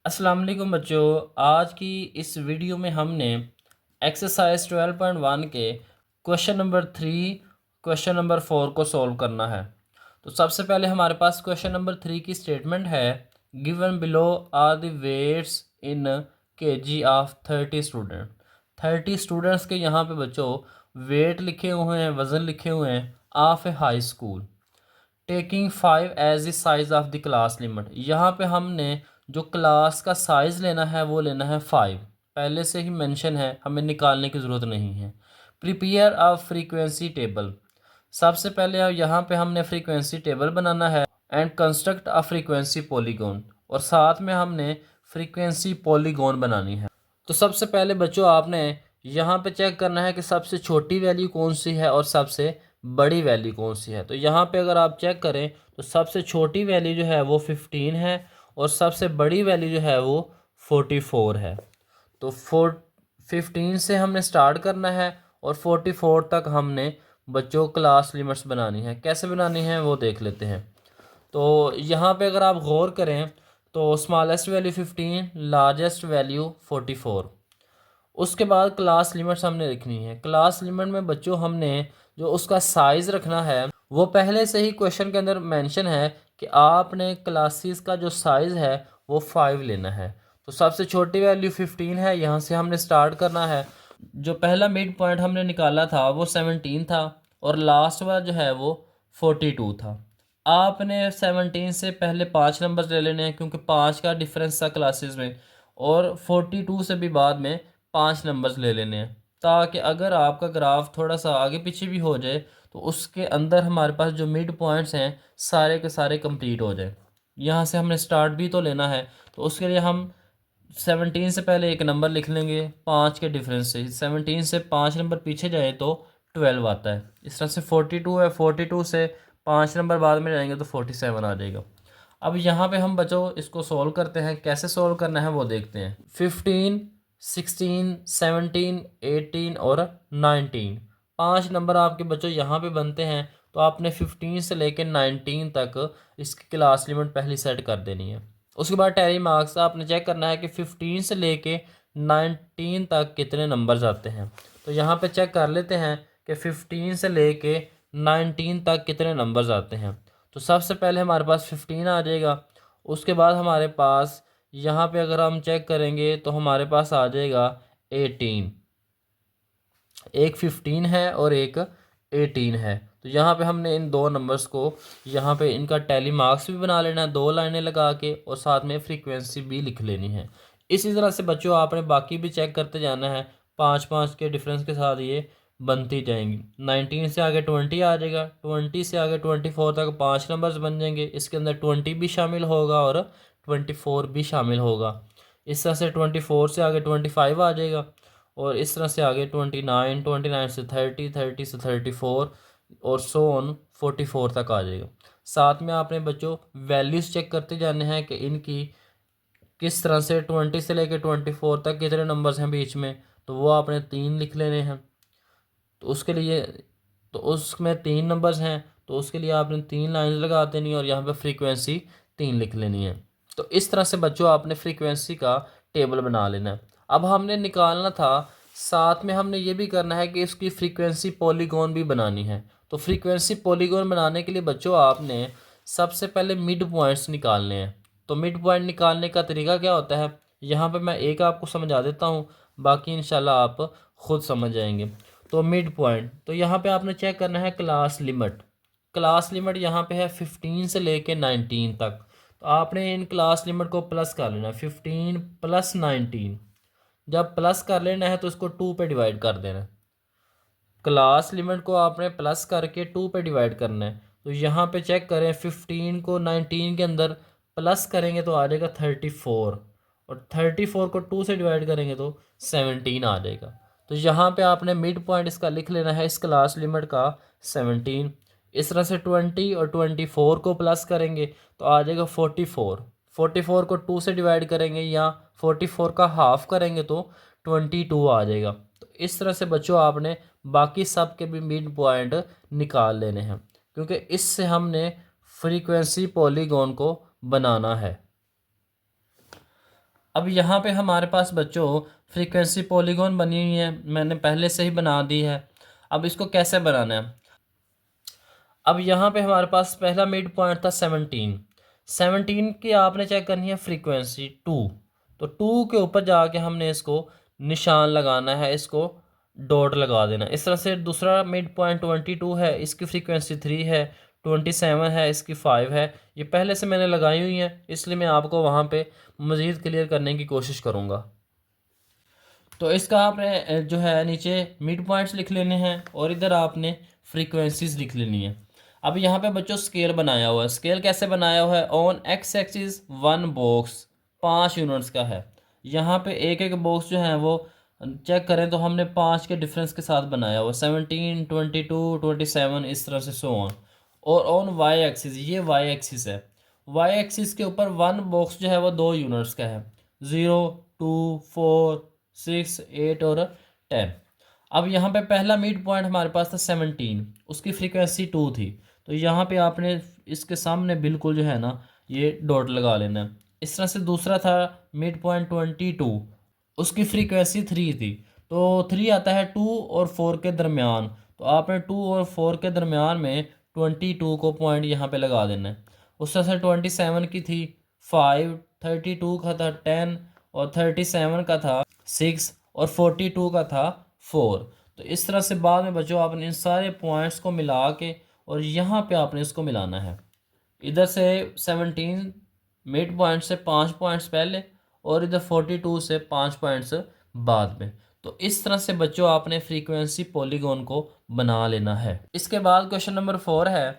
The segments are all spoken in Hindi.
अस्सलाम वालेकुम बच्चों। आज की इस वीडियो में हमने एक्सरसाइज 12.1 के क्वेश्चन नंबर 3, क्वेश्चन नंबर 4 को सॉल्व करना है। तो सबसे पहले हमारे पास क्वेश्चन नंबर 3 की स्टेटमेंट है, given below are the weights in kg of 30 student. 30 students के यहाँ पे बच्चों वेट लिखे हुए हैं, वज़न लिखे हुए हैं of a high school. Taking 5 as the size of the class limit. यहाँ पे हमने जो क्लास का साइज़ लेना है वो लेना है 5। पहले से ही मेंशन है, हमें निकालने की ज़रूरत नहीं है। Prepare a frequency table. सबसे पहले अब यहाँ पे हमने फ्रीक्वेंसी टेबल बनाना है and construct a frequency polygon, और साथ में हमने फ्रीक्वेंसी पॉलीगॉन बनानी है। तो सबसे पहले बच्चों आपने यहाँ पे चेक करना है कि सबसे छोटी वैल्यू कौन सी है और सबसे बड़ी वैल्यू कौन सी है। तो यहाँ पे अगर आप चेक करें तो सबसे छोटी वैल्यू जो है वो 15 है और सबसे बड़ी वैल्यू जो है वो 44 है। तो 15 से हमने स्टार्ट करना है और 44 तक हमने बच्चों क्लास लिमिट्स बनानी है। कैसे बनानी है वो देख लेते हैं। तो यहाँ पे अगर आप गौर करें तो स्मॉलेस्ट वैल्यू 15, लार्जेस्ट वैल्यू 44। उसके बाद क्लास लिमिट्स हमने लिखनी है। क्लास लिमिट में बच्चों हमने जो उसका साइज़ रखना है वो पहले से ही क्वेश्चन के अंदर मेंशन है कि आपने क्लासेस का जो साइज़ है वो 5 लेना है। तो सबसे छोटी वैल्यू 15 है, यहाँ से हमने स्टार्ट करना है। जो पहला मिड पॉइंट हमने निकाला था वो 17 था और लास्ट वाला जो है वो 42 था। आपने 17 से पहले 5 नंबर ले लेने हैं क्योंकि 5 का डिफरेंस था क्लासेस में, और 42 से भी बाद में 5 नंबर्स ले लेने हैं, ताकि अगर आपका ग्राफ थोड़ा सा आगे पीछे भी हो जाए तो उसके अंदर हमारे पास जो मिड पॉइंट्स हैं सारे के सारे कंप्लीट हो जाए। यहाँ से हमने स्टार्ट भी तो लेना है, तो उसके लिए हम 17 से पहले एक नंबर लिख लेंगे 5 के डिफरेंस से। 17 से 5 नंबर पीछे जाए तो 12 आता है। इस तरह से 42 है, 42 से 5 नंबर बाद में जाएंगे तो 47 आ जाएगा। अब यहाँ पे हम बच्चों इसको सॉल्व करते हैं। कैसे सॉल्व करना है वो देखते हैं। 15, 16, 17, 18 और 19, 5 नंबर आपके बच्चों यहाँ पे बनते हैं। तो आपने 15 से लेकर 19 तक इसकी क्लास लिमिट पहली सेट कर देनी है। उसके बाद टैली मार्क्स आपने चेक करना है कि 15 से लेके 19 तक कितने नंबर्स आते हैं। तो यहाँ पे चेक कर लेते हैं कि 15 से लेके 19 तक कितने नंबर्स आते हैं। तो सबसे पहले हमारे पास 15 आ जाएगा। उसके बाद हमारे पास यहाँ पे अगर हम चेक करेंगे तो हमारे पास आ जाएगा 18। एक 15 है और एक 18 है। तो यहाँ पे हमने इन दो नंबर्स को यहाँ पे इनका टैली मार्क्स भी बना लेना है 2 लाइनें लगा के, और साथ में फ्रीक्वेंसी भी लिख लेनी है। इसी तरह से बच्चों आपने बाकी भी चेक करते जाना है। 5-5 के डिफरेंस के साथ ये बनती जाएंगी। 19 से आगे 20 आ जाएगा, 20 से आगे 24 तक 5 नंबर्स बन जाएंगे। इसके अंदर 20 भी शामिल होगा और 24 भी शामिल होगा। इस तरह से 24 से आगे 25 आ जाएगा, और इस तरह से आगे 29, 29 से 30, 30 से 34 और सो ऑन 44 तक आ जाएगा। साथ में आपने बच्चों वैल्यूज़ चेक करते जाने हैं कि इनकी किस तरह से 20 से लेकर 24 तक कितने नंबर्स हैं बीच में। तो वो आपने 3 लिख लेने हैं। तो उसके लिए तो उसमें 3 नंबर्स हैं, तो उसके लिए आपने 3 लाइन लगा देनी है और यहाँ पे फ्रीक्वेंसी 3 लिख लेनी है। तो इस तरह से बच्चों आपने फ्रीक्वेंसी का टेबल बना लेना है। अब हमने निकालना था, साथ में हमने ये भी करना है कि इसकी फ्रीक्वेंसी पॉलीगॉन भी बनानी है। तो फ्रीक्वेंसी पॉलीगॉन बनाने के लिए बच्चों आपने सबसे पहले मिड पॉइंट्स निकालने हैं। तो मिड पॉइंट निकालने का तरीका क्या होता है, यहाँ पे मैं एक आपको समझा देता हूँ, बाकी इंशाल्लाह आप खुद समझ जाएंगे। तो मिड पॉइंट, तो यहाँ पे आपने चेक करना है क्लास लिमिट। क्लास लिमिट यहाँ पे है 15 से लेके 19 तक। तो आपने इन क्लास लिमिट को प्लस कर लेना है, 15 प्लस 19। जब प्लस कर लेना है तो इसको 2 पे डिवाइड कर देना है। क्लास लिमिट को आपने प्लस करके 2 पे डिवाइड करना है। तो यहाँ पे चेक करें, 15 को 19 के अंदर प्लस करेंगे तो आ जाएगा 34, और 34 को 2 से डिवाइड करेंगे तो 17 आ जाएगा। तो यहाँ पे आपने मिड पॉइंट इसका लिख लेना है, इस क्लास लिमिट का 17। इस तरह से 20 और 24 को प्लस करेंगे तो आ जाएगा 44। 44 को 2 से डिवाइड करेंगे या 44 का हाफ करेंगे तो 22 आ जाएगा। तो इस तरह से बच्चों आपने बाकी सब के भी मिड पॉइंट निकाल लेने हैं, क्योंकि इससे हमने फ्रीक्वेंसी पॉलीगॉन को बनाना है। अब यहाँ पे हमारे पास बच्चों फ्रीक्वेंसी पॉलीगॉन बनी हुई है, मैंने पहले से ही बना दी है। अब इसको कैसे बनाना है? अब यहाँ पे हमारे पास पहला मिड पॉइंट था 17 की आपने चेक करनी है फ्रीक्वेंसी 2। तो 2 के ऊपर जाके हमने इसको निशान लगाना है, इसको डॉट लगा देना। इस तरह से दूसरा मिड पॉइंट 22 है, इसकी फ्रीक्वेंसी 3 है। 27 है, इसकी 5 है। ये पहले से मैंने लगाई हुई है, इसलिए मैं आपको वहाँ पे मज़ीद क्लियर करने की कोशिश करूँगा। तो इसका आपने जो है नीचे मिड पॉइंट्स लिख लेने हैं और इधर आपने फ्रीक्वेंसीज लिख लेनी है। अब यहाँ पे बच्चों स्केल बनाया हुआ है। स्केल कैसे बनाया हुआ है? On x axis 1 box 5 units का है। यहाँ पे एक एक बॉक्स जो है वो चेक करें तो हमने 5 के डिफरेंस के साथ बनाया हुआ, 17, 22, 27, इस तरह से सो ऑन। और ऑन वाई एक्सिस, ये वाई एक्सिस है, वाई एक्सिस के ऊपर 1 बॉक्स जो है वो 2 यूनिट्स का है, 0, 2, 4, 6, 8 और 10। अब यहाँ पे पहला मिड पॉइंट हमारे पास था 17, उसकी फ्रीक्वेंसी 2 थी। तो यहाँ पे आपने इसके सामने बिल्कुल जो है ना ये डॉट लगा लेना है। इस तरह से दूसरा था मिड पॉइंट 22, उसकी फ्रीक्वेंसी 3 थी। तो 3 आता है 2 और 4 के दरमियान। तो आपने 2 और 4 के दरमियान में 22 को पॉइंट यहाँ पे लगा देना है। उस तरह से 27 की थी 5, 32 का था 10 और 37 का था 6 और 42 का था 4। तो इस तरह से बाद में बच्चों आपने इन सारे पॉइंट्स को मिला के और यहाँ पे आपने इसको मिलाना है। इधर से 17 मिड पॉइंट से 5 पॉइंट्स पहले और इधर 42 से 5 पॉइंट्स बाद में। तो इस तरह से बच्चों आपने फ्रीक्वेंसी पॉलीगॉन को बना लेना है। इसके बाद क्वेश्चन नंबर 4 है।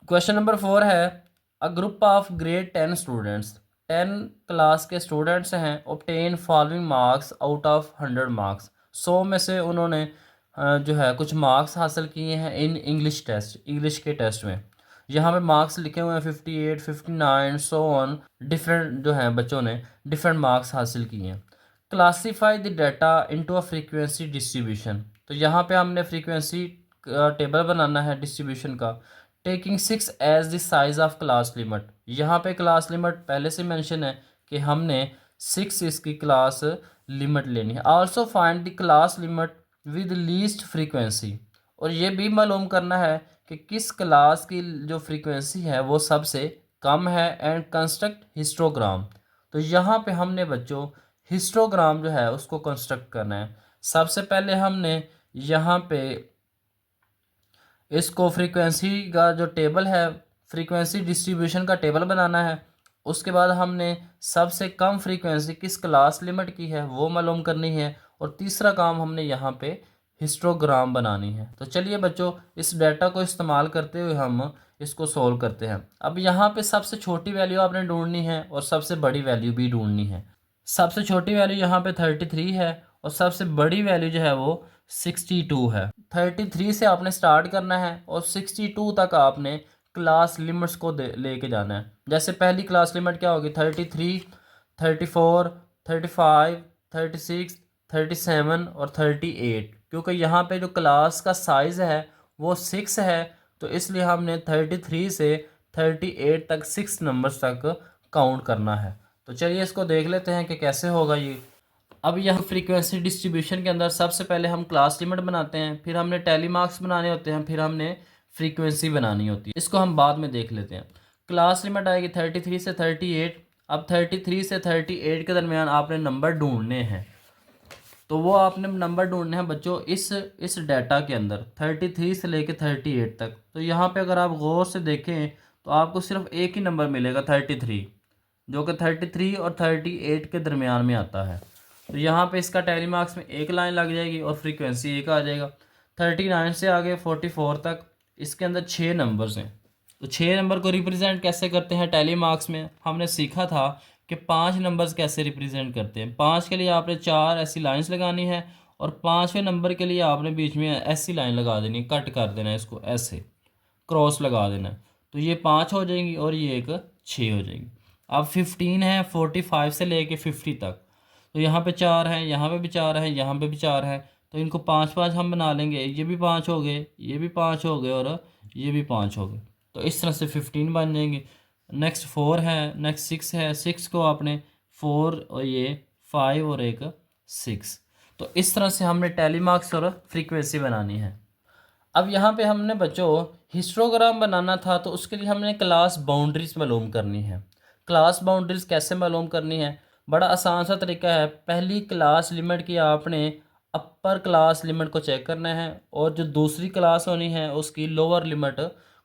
क्वेश्चन नंबर 4 है, a group of grade 10 students, 10 class के स्टूडेंट्स हैं, obtain following marks out of 100 marks. 100 में से उन्होंने जो है कुछ मार्क्स हासिल किए हैं इन इंग्लिश टेस्ट, इंग्लिश के टेस्ट में। यहाँ पे मार्क्स लिखे हुए हैं 58, 59 सो ऑन, डिफरेंट जो हैं बच्चों ने डिफरेंट मार्क्स हासिल किए हैं। Classify the data into a frequency distribution. तो यहाँ पे हमने फ्रीक्वेंसी टेबल बनाना है डिस्ट्रीब्यूशन का। Taking 6 as the size of class limit. यहाँ पे क्लास लिमिट पहले से मेंशन है कि हमने 6 इसकी क्लास लिमिट लेनी है। Also find the class limit with least frequency. और ये भी मालूम करना है कि किस क्लास की जो फ्रीक्वेंसी है वो सबसे कम है। And construct histogram. तो यहाँ पे हमने बच्चों हिस्टोग्राम जो है उसको कंस्ट्रक्ट करना है। सबसे पहले हमने यहाँ पे इसको फ्रीक्वेंसी का जो टेबल है, फ्रीक्वेंसी डिस्ट्रीब्यूशन का टेबल बनाना है। उसके बाद हमने सबसे कम फ्रीक्वेंसी किस क्लास लिमिट की है वो मालूम करनी है। और तीसरा काम हमने यहाँ पे हिस्टोग्राम बनानी है। तो चलिए बच्चों इस डाटा को इस्तेमाल करते हुए हम इसको सोल्व करते हैं। अब यहाँ पे सबसे छोटी वैल्यू आपने ढूंढनी है और सबसे बड़ी वैल्यू भी ढूंढनी है। सबसे छोटी वैल्यू यहाँ पे 33 है और सबसे बड़ी वैल्यू जो है वो 62 है। 33 से आपने स्टार्ट करना है और 62 तक आपने क्लास लिमिट्स को लेके जाना है। जैसे पहली क्लास लिमिट क्या होगी? 33, 34, 35, 36, 37 और 38। क्योंकि यहाँ पे जो क्लास का साइज़ है वो 6 है, तो इसलिए हमने 33 से 38 तक 6 नंबर्स तक काउंट करना है। तो चलिए इसको देख लेते हैं कि कैसे होगा ये। अब यहाँ फ्रीक्वेंसी डिस्ट्रीब्यूशन के अंदर सबसे पहले हम क्लास लिमिट बनाते हैं, फिर हमने टैली मार्क्स बनाने होते हैं, फिर हमने फ्रीक्वेंसी बनानी होती है। इसको हम बाद में देख लेते हैं। क्लास लिमिट आएगी 33 से 38। अब 33 से 38 के दरमियान आपने नंबर ढूंढने हैं। तो वो आपने नंबर ढूंढने हैं बच्चों इस डाटा के अंदर 33 से लेके 38 तक। तो यहाँ पे अगर आप गौर से देखें तो आपको सिर्फ एक ही नंबर मिलेगा 33, जो कि 33 और 38 के दरमियान में आता है। तो यहाँ पे इसका टैली मार्क्स में एक लाइन लग जाएगी और फ्रीक्वेंसी एक आ जाएगा। 39 से आगे 44 तक इसके अंदर 6 नंबर्स हैं। तो 6 नंबर को रिप्रेजेंट कैसे करते हैं टैली मार्क्स में हमने सीखा था कि 5 नंबर्स कैसे रिप्रेजेंट करते हैं। 5 के लिए आपने 4 ऐसी लाइंस लगानी है और 5वें नंबर के लिए आपने बीच में ऐसी लाइन लगा देनी, कट कर देना है, इसको ऐसे क्रॉस लगा देना है। तो ये 5 हो जाएंगी और ये एक 6 हो जाएगी। अब 15 है 45 से लेके 50 तक। तो यहाँ पे 4 है, यहाँ पे भी 4 है, यहाँ पे भी 4 है। तो इनको 5 5 हम बना लेंगे। ये भी 5 हो गए, ये भी 5 हो गए और ये भी 5 हो गए। तो इस तरह से 15 बन जाएंगे। नेक्स्ट 4 है, नेक्स्ट 6 है। 6 को आपने 4 और ये 5 और एक 6। तो इस तरह से हमने टैली मार्क्स और फ्रीक्वेंसी बनानी है। अब यहाँ पे हमने बच्चों हिस्टोग्राम बनाना था, तो उसके लिए हमने क्लास बाउंड्रीज मालूम करनी है। क्लास बाउंड्रीज कैसे मालूम करनी है? बड़ा आसान सा तरीका है। पहली क्लास लिमिट की आपने अपर क्लास लिमिट को चेक करना है, और जो दूसरी क्लास होनी है उसकी लोअर लिमिट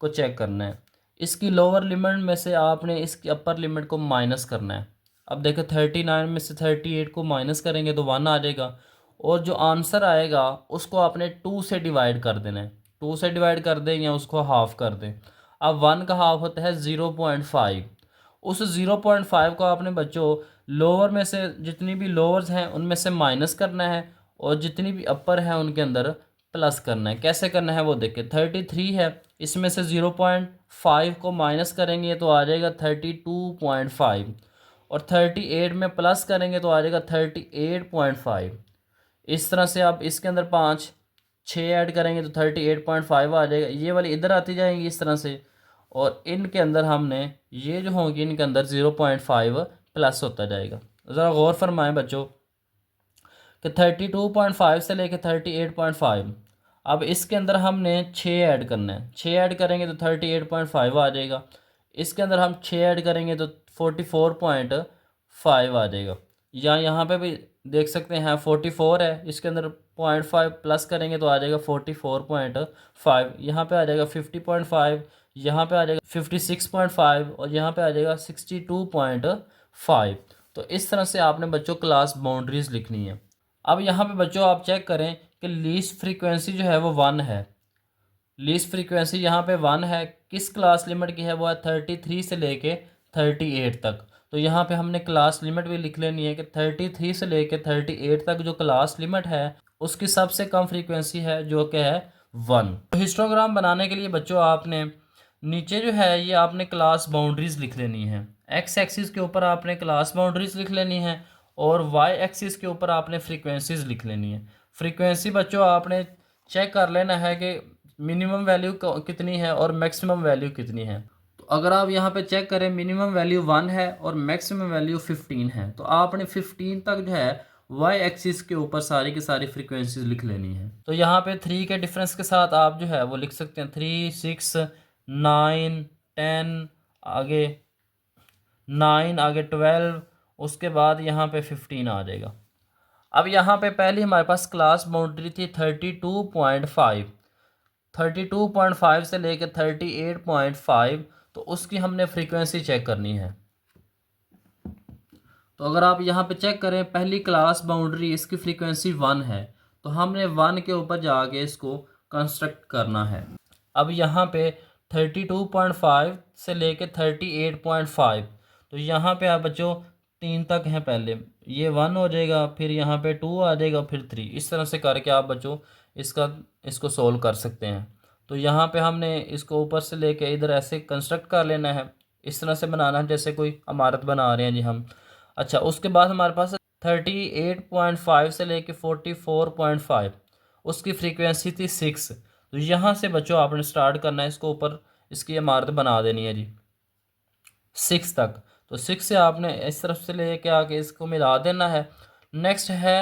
को चेक करना है। इसकी लोअर लिमिट में से आपने इसकी अपर लिमिट को माइनस करना है। अब देखो 39 में से 38 को माइनस करेंगे तो 1 आ जाएगा, और जो आंसर आएगा उसको आपने 2 से डिवाइड कर देना है। 2 से डिवाइड कर दें या उसको हाफ कर दें। अब 1 का हाफ होता है 0.5। उस 0.5 को आपने बच्चों लोअर में से जितनी भी लोअर्स हैं उनमें से माइनस करना है, और जितनी भी अपर है उनके अंदर प्लस करना है। कैसे करना है वो देखिए। 33 है, इसमें से 0.5 को माइनस करेंगे तो आ जाएगा 32.5, और 38 में प्लस करेंगे तो आ जाएगा 38.5। इस तरह से आप इसके अंदर 6 ऐड करेंगे तो 38.5 आ जाएगा। ये वाली इधर आती जाएंगी इस तरह से, और इनके अंदर हमने ये जो होंगी इनके अंदर 0.5 प्लस होता जाएगा। ज़रा गौर फरमाएं बच्चों कि 32.5 से लेके 38.5। अब इसके अंदर हमने 6 ऐड करना है। 6 ऐड करेंगे तो 38.5 आ जाएगा। इसके अंदर हम 6 ऐड करेंगे तो 44.5 आ जाएगा। या यहाँ पे भी देख सकते हैं 44 है, इसके अंदर 0.5 प्लस करेंगे तो आ जाएगा 44.5। यहाँ पे आ जाएगा 50.5, यहाँ पे आ जाएगा 56.5, और यहाँ पे आ जाएगा 62.5। तो इस तरह से आपने बच्चों क्लास बाउंड्रीज लिखनी है। अब यहाँ पे बच्चों आप चेक करें कि लीस्ट फ्रीक्वेंसी जो है वो 1 है। लीस्ट फ्रीक्वेंसी यहाँ पे 1 है। किस क्लास लिमिट की है? वो है 33 से लेके 38 तक। तो यहाँ पे हमने क्लास लिमिट भी लिख लेनी है कि 33 से लेके 38 तक जो क्लास लिमिट है उसकी सबसे कम फ्रीक्वेंसी है जो कि है 1। तो हिस्टोग्राम बनाने के लिए बच्चों आपने नीचे जो है ये आपने क्लास बाउंड्रीज लिख लेनी है। एक्स एक्सिस के ऊपर आपने क्लास बाउंड्रीज लिख लेनी है, और वाई एक्सिस के ऊपर आपने फ्रीक्वेंसीज लिख लेनी है। फ्रीक्वेंसी बच्चों आपने चेक कर लेना है कि मिनिमम वैल्यू कितनी है और मैक्सिमम वैल्यू कितनी है। तो अगर आप यहाँ पे चेक करें मिनिमम वैल्यू 1 है और मैक्सिमम वैल्यू 15 है, तो आपने 15 तक जो है वाई एक्सिस के ऊपर सारी की सारी फ्रीक्वेंसीज लिख लेनी है। तो यहाँ पे 3 के डिफरेंस के साथ आप जो है वो लिख सकते हैं 3, 6, 9, 10, आगे 9, आगे 12, उसके बाद यहाँ पे 15 आ जाएगा। अब यहाँ पे पहले हमारे पास क्लास बाउंड्री थी 32.5। 32.5 से लेकर 38.5, तो उसकी हमने फ्रीक्वेंसी चेक करनी है। तो अगर आप यहाँ पे चेक करें पहली क्लास बाउंड्री इसकी फ्रीक्वेंसी 1 है, तो हमने 1 के ऊपर जाके इसको कंस्ट्रक्ट करना है। अब यहाँ पे 32.5 से लेके 38.5, तो यहाँ पे आप बच्चों 3 तक हैं। पहले ये 1 हो जाएगा, फिर यहाँ पे 2 आ जाएगा, फिर 3। इस तरह से करके आप बच्चों इसको सोल्व कर सकते हैं। तो यहाँ पे हमने इसको ऊपर से लेके इधर ऐसे कंस्ट्रक्ट कर लेना है। इस तरह से बनाना है जैसे कोई इमारत बना रहे हैं जी हम। अच्छा, उसके बाद हमारे पास 38.5 से लेके 44.5, उसकी फ्रीक्वेंसी थी 6। तो यहाँ से बच्चों आपने स्टार्ट करना है, इसको ऊपर इसकी इमारत बना देनी है जी 6 तक। तो 6 से आपने इस तरफ से लेके आके इसको मिला देना है। नेक्स्ट है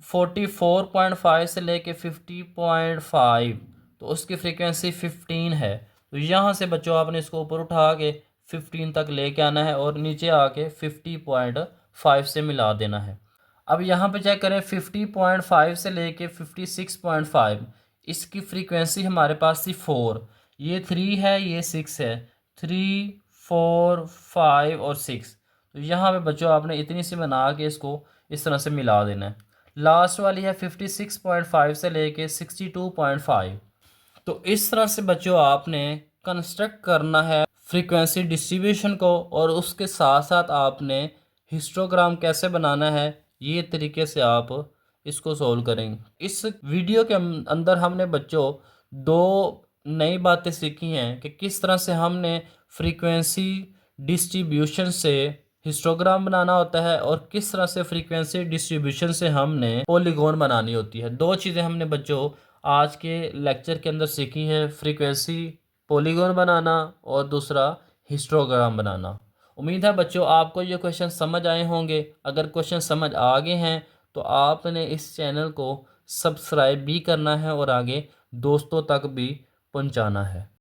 44.5 से लेके 50.5, तो उसकी फ्रीक्वेंसी 15 है। तो यहाँ से बच्चों आपने इसको ऊपर उठा के 15 तक लेके आना है, और नीचे आके 50.5 से मिला देना है। अब यहाँ पे चेक करें 50.5 से लेके 56.5, इसकी फ्रीक्वेंसी हमारे पास थी 4। ये 3 है, ये 6 है। 3, 4, 5 और 6। तो यहाँ पे बच्चों आपने इतनी सी बना के इसको इस तरह से मिला देना है। लास्ट वाली है 56.5 से लेके 62.5। तो इस तरह से बच्चों आपने कंस्ट्रक्ट करना है फ्रीक्वेंसी डिस्ट्रीब्यूशन को, और उसके साथ साथ आपने हिस्टोग्राम कैसे बनाना है ये तरीके से आप इसको सोल्व करेंगे। इस वीडियो के अंदर हमने बच्चों 2 नई बातें सीखी हैं कि किस तरह से हमने फ्रीक्वेंसी डिस्ट्रीब्यूशन से हिस्टोग्राम बनाना होता है, और किस तरह से फ्रीक्वेंसी डिस्ट्रीब्यूशन से हमने पॉलीगॉन बनानी होती है। 2 चीज़ें हमने बच्चों आज के लेक्चर के अंदर सीखी हैं, फ्रीक्वेंसी पॉलीगॉन बनाना और दूसरा हिस्टोग्राम बनाना। उम्मीद है बच्चों आपको ये क्वेश्चन समझ आए होंगे। अगर क्वेश्चन समझ आ गए हैं तो आपने इस चैनल को सब्सक्राइब भी करना है और आगे दोस्तों तक भी पहुंचाना है।